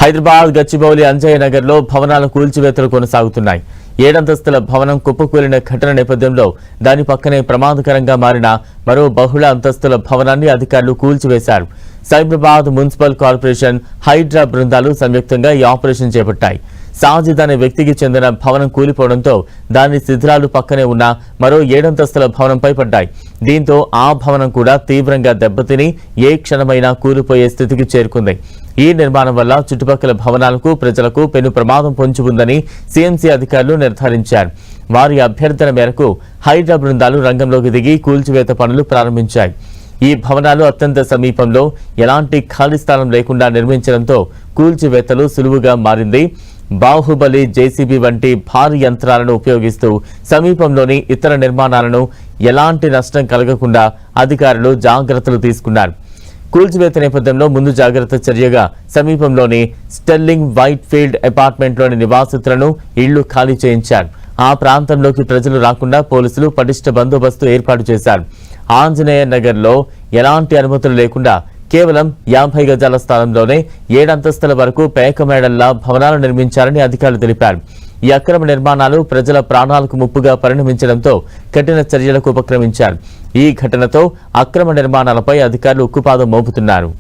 హైదరాబాద్ గచ్చిబౌలి అంజయ్య నగర్ లో భవనాల కూల్చివేతలు కొనసాగుతున్నాయి. 7 అంతస్తుల భవనం కుప్పకూలిన ఘటన నేపథ్యంలో దాని పక్కనే ప్రమాదకరంగా మారిన మరో బహుళ అంతస్తుల భవనాన్ని అధికారులు కూల్చివేశారు. సైబరాబాద్ మున్సిపల్ కార్పొరేషన్ హైడ్రా బృందాలు సంయుక్తంగా ఈ ఆపరేషన్ చేపట్టాయి. సాజిద్ అనే వ్యక్తికి చెందిన భవనం కూలిపోవడంతో దాని శిథిలాలు పక్కనే ఉన్న మరో 7 అంతస్తుల భవనంపై పడ్డాయి. దీంతో ఆ భవనం కూడా తీవ్రంగా దెబ్బతిని ఏ క్షణమైనా కూలిపోయే స్థితికి చేరుకుంది. ఈ నిర్మాణం వల్ల చుట్టుపక్కల భవనాలకు ప్రజలకు పెను ప్రమాదం పొంచి ఉందని సీఎంసీ అధికారులు నిర్ధారించారు. వారి అభ్యర్థన మేరకు హైడ్రా బృందాలు రంగంలోకి దిగి కూల్చివేత పనులు ప్రారంభించాయి. ఈ భవనాలు అత్యంత సమీపంలో ఎలాంటి ఖాళీ స్థలం లేకుండా నిర్మించడంతో కూల్చివేతలు సులువుగా మారింది. బాహుబలి జేసీబీ వంటి భారీ యంత్రాలను ఉపయోగిస్తూ సమీపంలోని ఇతర నిర్మాణాలను ఎలాంటి నష్టం కలగకుండా అధికారులు జాగ్రత్తలు తీసుకున్నారు. కూల్చివేత నేపథ్యంలో ముందు జాగ్రత్త చర్యగా సమీపంలోని స్టెర్లింగ్ వైట్ ఫీల్డ్ అపార్ట్మెంట్లోని నివాసితులను ఇళ్లు ఖాళీ చేయించారు. ఆ ప్రాంతంలోకి ప్రజలు రాకుండా పోలీసులు పటిష్ట బందోబస్తు ఏర్పాటు చేశారు. ఆంజనేయ నగర్ లో ఎలాంటి అనుమతులు లేకుండా కేవలం 50 గజాల స్థలంలోనే 7 అంతస్తుల వరకు పేకమేడల్లా భవనాలు నిర్మించారని అధికారులు తెలిపారు. ఈ అక్రమ నిర్మాణాలు ప్రజల ప్రాణాలకు ముప్పుగా పరిణమించడంతో కఠిన చర్యలకు ఉపక్రమించారు. ఈ ఘటనతో అక్రమ నిర్మాణాలపై అధికారులు ఉక్కుపాదం మోపుతున్నారు.